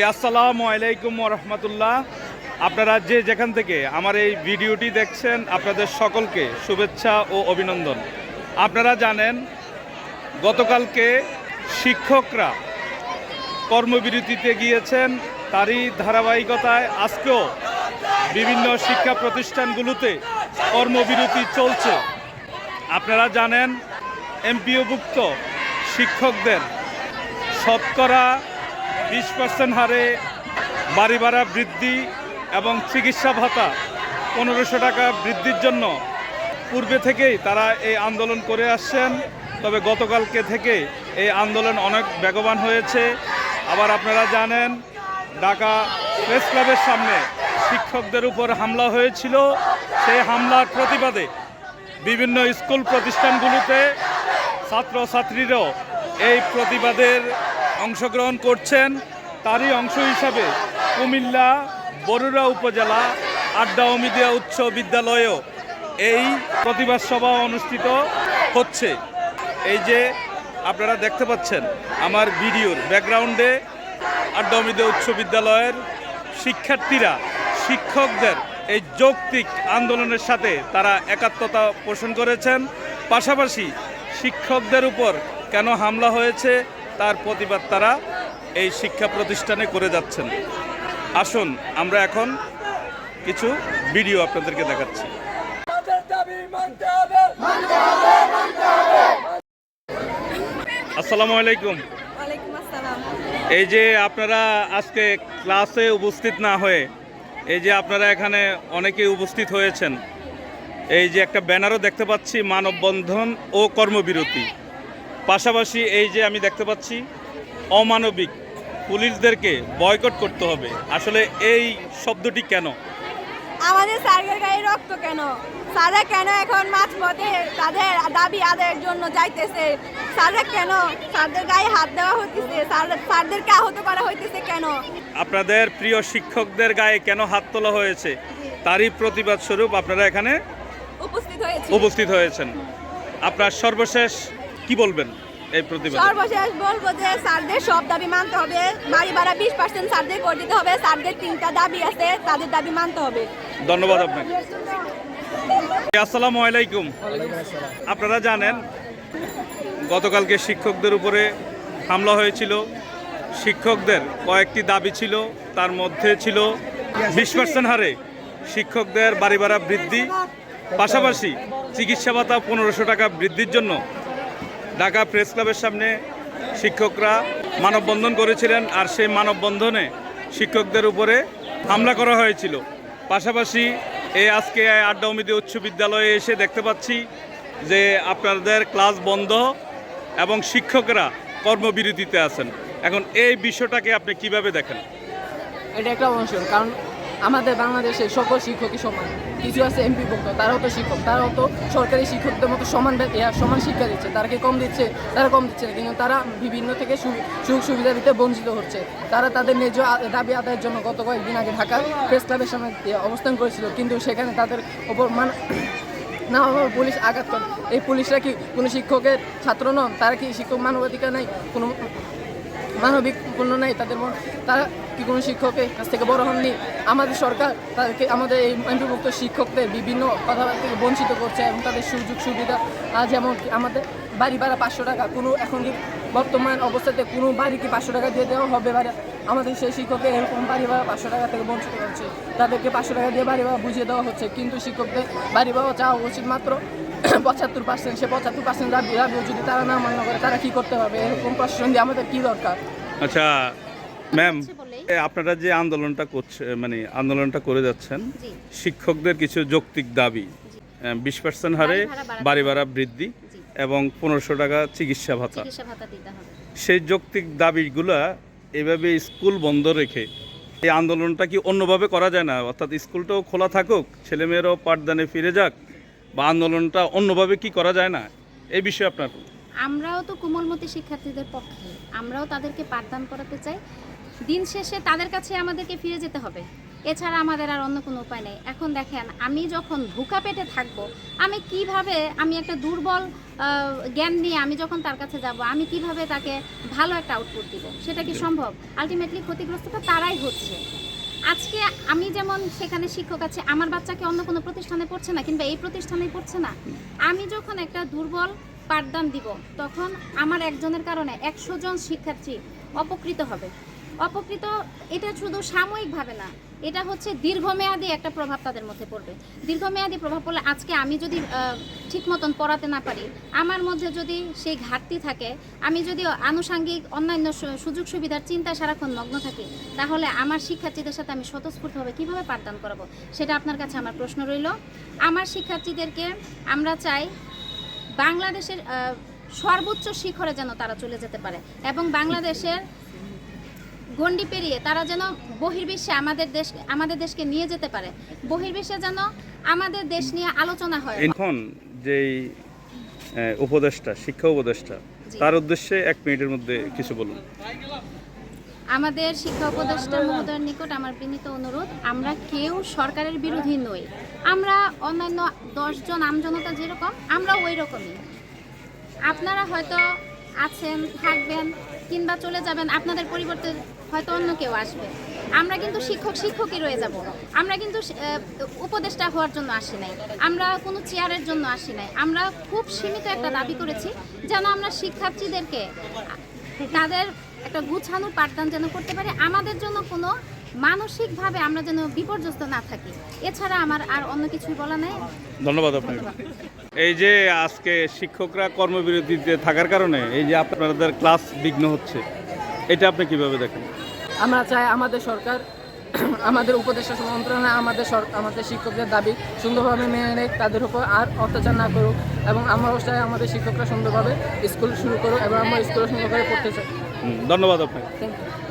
আসসালামু আলাইকুম রহমতুল্লাহ। আপনারা যে যেখান থেকে আমার এই ভিডিওটি দেখছেন আপনাদের সকলকে শুভেচ্ছা ও অভিনন্দন। আপনারা জানেন গতকালকে শিক্ষকরা কর্মবিরতিতে গিয়েছেন, তারই ধারাবাহিকতায় আজকেও বিভিন্ন শিক্ষা প্রতিষ্ঠানগুলোতে কর্মবিরতি চলছে। আপনারা জানেন এমপিওভুক্ত শিক্ষকদের শতকরা 20% হারে বাড়ি ভাড়া বৃদ্ধি এবং চিকিৎসা ভাতা 1500 টাকা বৃদ্ধির জন্য পূর্বে থেকেই তারা এই আন্দোলন করে আসছেন। তবে গতকালকে থেকে এই আন্দোলন অনেক বেগবান হয়েছে। আবার আপনারা জানেন ঢাকা প্রেস ক্লাবের সামনে শিক্ষকদের উপর হামলা হয়েছিল। সেই হামলার প্রতিবাদে বিভিন্ন স্কুল প্রতিষ্ঠানগুলোতে ছাত্রছাত্রীরাও এই প্রতিবাদের অংশগ্রহণ করছেন। তারই অংশ হিসাবে কুমিল্লা বরুড়া উপজেলা আড্ডা ওমিদিয়া উচ্চ বিদ্যালয়েও এই প্রতিবাদ সভা অনুষ্ঠিত হচ্ছে। এই যে আপনারা দেখতে পাচ্ছেন আমার ভিডিওর ব্যাকগ্রাউন্ডে আড্ডা ওমিদিয়া উচ্চ বিদ্যালয়ের শিক্ষার্থীরা শিক্ষকদের এই যৌক্তিক আন্দোলনের সাথে তারা একাত্মতা পোষণ করেছেন। পাশাপাশি শিক্ষকদের উপর কেন হামলা হয়েছে তার প্রতিবাদ তারা এই শিক্ষা প্রতিষ্ঠানে করে যাচ্ছেন। আসুন আমরা এখন কিছু ভিডিও আপনাদেরকে দেখাচ্ছি। আসসালামু আলাইকুম। এই যে আপনারা আজকে ক্লাসে উপস্থিত না হয়ে এই যে আপনারা এখানে অনেকেই উপস্থিত হয়েছেন, এই যে একটা ব্যানারও দেখতে পাচ্ছি মানববন্ধন ও কর্মবিরতি। পাশাপাশি এই যে আমি দেখতে পাচ্ছি অমানবিক পুলিশদেরকে বয়কট করতে হবে। আসলে এই শব্দটি কেন? আমাদের স্যারের গায়ে রক্ত কেন? স্যাররা কেন এখন মাঝপথে তাদের দাবি আদায়ের জন্য যাইতেছে? স্যাররা কেন স্যারদের গায়ে হাত দেওয়া হইতেছে? স্যারদেরকে আহত করা হইতেছে কেন? আপনাদের প্রিয় শিক্ষকদের গায়ে কেন হাত তোলা হয়েছে তারই প্রতিবাদ স্বরূপ আপনারা এখানে উপস্থিত হয়েছেন। আপনার সর্বশেষ কি বলবেন এই প্রতিবাদ? সর্বশেষ বলবো যে স্যারদের সব দাবি মানতে হবে। বাড়ি ভাড়া 20% স্যারদের করে দিতে হবে। স্যারদের 3টা দাবি আছে, তাদের দাবি মানতে হবে। ধন্যবাদ আপনাকে। আসসালামু আলাইকুম। আপনারা জানেন গতকালকে শিক্ষকদের উপরে হামলা হয়েছিল। শিক্ষকদের কয়েকটি দাবি ছিল, তার মধ্যে ছিল 20% হারে শিক্ষকদের বাড়ি ভাড়া বৃদ্ধি, পাশাপাশি চিকিৎসা ভাতা 1500 টাকা বৃদ্ধির জন্য ঢাকা প্রেস ক্লাবের সামনে শিক্ষকরা মানববন্ধন করেছিলেন। আর সেই মানববন্ধনে শিক্ষকদের উপরে হামলা করা হয়েছিল। পাশাপাশি এই আজকে আড্ডা ওমিদিয়া উচ্চ বিদ্যালয়ে এসে দেখতে পাচ্ছি যে আপনাদের ক্লাস বন্ধ এবং শিক্ষকরা কর্মবিরতিতে আছেন। এখন এই বিষয়টাকে আপনি কিভাবে দেখেন? এটা একটা অনশন, কারণ আমাদের বাংলাদেশে সকল শিক্ষকই সমান। কিছু আছে এমপিভুক্ত, তারাও তো শিক্ষক, তারাও তো সরকারি শিক্ষকদের মতো সমান শিক্ষা দিচ্ছে। তারা কি কম দিচ্ছে? তারা কম দিচ্ছে না, কিন্তু তারা বিভিন্ন থেকে সুযোগ সুবিধা দিতে বঞ্চিত হচ্ছে। তারা তাদের ন্যায্য দাবি আদায়ের জন্য গত কয়েকদিন আগে ঢাকা প্রেস ক্লাবের সামনে অবস্থান করেছিল, কিন্তু সেখানে তাদের ওপর না পুলিশ আঘাত করে। এই পুলিশরা কি কোনো শিক্ষকের ছাত্র নন? তারা কি শিক্ষক মানবাধিকার নাই? কোনো মানবিক পূর্ণ নাই তাদের? তারা কি কোনো শিক্ষকের কাছ থেকে বড় হননি? আমাদের সরকার তাদেরকে, আমাদের এই এমপিভুক্ত শিক্ষকদের বিভিন্ন কথা থেকে বঞ্চিত করছে এবং তাদের সুযোগ সুবিধা, যেমন আমাদের বাড়ি ভাড়া 500 টাকা, কোনো এখন কি বর্তমান অবস্থাতে কোনো বাড়ি কি 500 টাকা দিয়ে দেওয়া হবে? আমাদের সেই শিক্ষকদের এরকম বাড়ি ভাড়া 500 টাকা থেকে বঞ্চিত করছে। তাদেরকে 500 টাকা দিয়ে বাড়ি ভাড়া বুঝিয়ে দেওয়া হচ্ছে, কিন্তু শিক্ষকদের বাড়ি ভাড়া চাওয়া উচিত মাত্র 75%। সে 75% দাবিও যদি তারা না মান্য করে তারা কি করতে হবে? এরকম প্রশাসন দিয়ে আমাদের কি দরকার? আচ্ছা ম্যাম, আপনারা যে আন্দোলনটা আন্দোলনটা করে যাচ্ছেন, শিক্ষকদের কিছু যৌক্তিক দাবি 20% হারে বাড়ি ভাড়া বৃদ্ধি এবং 1500 টাকা চিকিৎসা ভাতা, সেই যৌক্তিক দাবিগুলা এভাবে স্কুল বন্ধ রেখে এই আন্দোলনটা কি অন্যভাবে করা যায় না? অর্থাৎ স্কুলটাও খোলা থাকুক, ছেলেমেয়েরাও পাঠদানে ফিরে যাক, বা আন্দোলনটা অন্যভাবে কি করা যায় না? এই বিষয়ে আপনার? আমরাও তো কোমলমতি শিক্ষার্থীদের পক্ষে, আমরাও তাদেরকে পাঠদান করাতে চাই। দিন শেষে তাদের কাছে আমাদেরকে ফিরে যেতে হবে। এছাড়া আমাদের আর অন্য কোনো উপায় নেই। এখন দেখেন, আমি যখন ভুকা পেটে থাকবো, আমি কিভাবে, আমি একটা দুর্বল জ্ঞান নিয়ে আমি যখন তার কাছে যাব, আমি কিভাবে তাকে ভালো একটা আউটপুট দিব? সেটা কি সম্ভব? আলটিমেটলি ক্ষতিগ্রস্তটা তারাই হচ্ছে। আজকে আমি যেমন সেখানে শিক্ষক আছে, আমার বাচ্চাকে অন্য কোনো প্রতিষ্ঠানে পড়ছে না, কিংবা এই প্রতিষ্ঠানেই পড়ছে না, আমি যখন একটা দুর্বল পাঠদান দিব, তখন আমার একজনের কারণে 100 জন শিক্ষার্থী অপকৃত হবে। অপকৃত এটা শুধু সাময়িকভাবে না, এটা হচ্ছে দীর্ঘমেয়াদী একটা প্রভাব তাদের মধ্যে পড়বে। দীর্ঘমেয়াদী প্রভাব পড়লে আজকে আমি যদি ঠিক মতন পড়াতে না পারি, আমার মধ্যে যদি সেই ঘাটতি থাকে, আমি যদি আনুষাঙ্গিক অন্যান্য সুযোগ সুবিধার চিন্তায় সারাক্ষণ মগ্ন থাকি, তাহলে আমার শিক্ষার্থীদের সাথে আমি স্বতঃস্ফূর্তভাবে কীভাবে পাঠদান করাবো? সেটা আপনার কাছে আমার প্রশ্ন রইল। আমার শিক্ষার্থীদেরকে আমরা চাই বাংলাদেশের সর্বোচ্চ শিখরে যেন তারা চলে যেতে পারে, এবং বাংলাদেশের গণ্ডি পেরিয়ে তারা যেন বহির্বিশ্বে আমাদের দেশকে নিয়ে যেতে পারে। বহির্বিশ্বে যেন আমাদের দেশ নিয়ে আলোচনা হয়। এখন যেই উপদেষ্টা, শিক্ষা উপদেষ্টা, তার উদ্দেশ্যে 1 মিনিটের মধ্যে কিছু বলুন। আমাদের শিক্ষা উপদেষ্টা মহোদয়ের নিকট আমার বিনীত অনুরোধ, আমরা কেউ সরকারের বিরোধী নই। আমরা অন্যান্য 10 জন আমজনতা যেরকম, আমরা ওই রকমই। আপনারা হয়তো আছেন, থাকবেন, কিংবা চলে যাবেন, আপনাদের পরিবর্তে হয়তো অন্য কেউ আসবে। আমরা কিন্তু শিক্ষকই রয়ে যাব। আমরা কিন্তু উপদেষ্টা হওয়ার জন্য আসি নাই, আমরা কোনো চেয়ারের জন্য আসি নাই। আমরা খুব সীমিত একটা দাবি করেছি, যেন আমরা শিক্ষার্থীদেরকে তাদের একটা গুছানো পাঠদান যেন করতে পারি, আমাদের জন্য কোনো মানসিকভাবে আমরা যেন বিপর্যস্ত না থাকি। এছাড়া আমার আর অন্য কিছুই বলা নেই। ধন্যবাদ আপনাকে। এই যে আজকে শিক্ষকরা কর্মবিরতিতে থাকার কারণে এই যে আপনাদের ক্লাস বিঘ্ন হচ্ছে, এটা আপনি কিভাবে দেখেন? আমরা চাই আমাদের সরকার, আমাদের উপদেষ্টা মন্ত্রণালয় আমাদের শিক্ষকদের দাবি সুন্দরভাবে মেনে নেয়, তাদের উপর আর অত্যাচার না করুক, এবং আমরাও চাই আমাদের শিক্ষকরা সুন্দরভাবে স্কুল শুরু করুক, এবং আমরা স্কুলে সুন্দরভাবে পড়তে চাই। ধন্যবাদ আপনাকে। Thank you.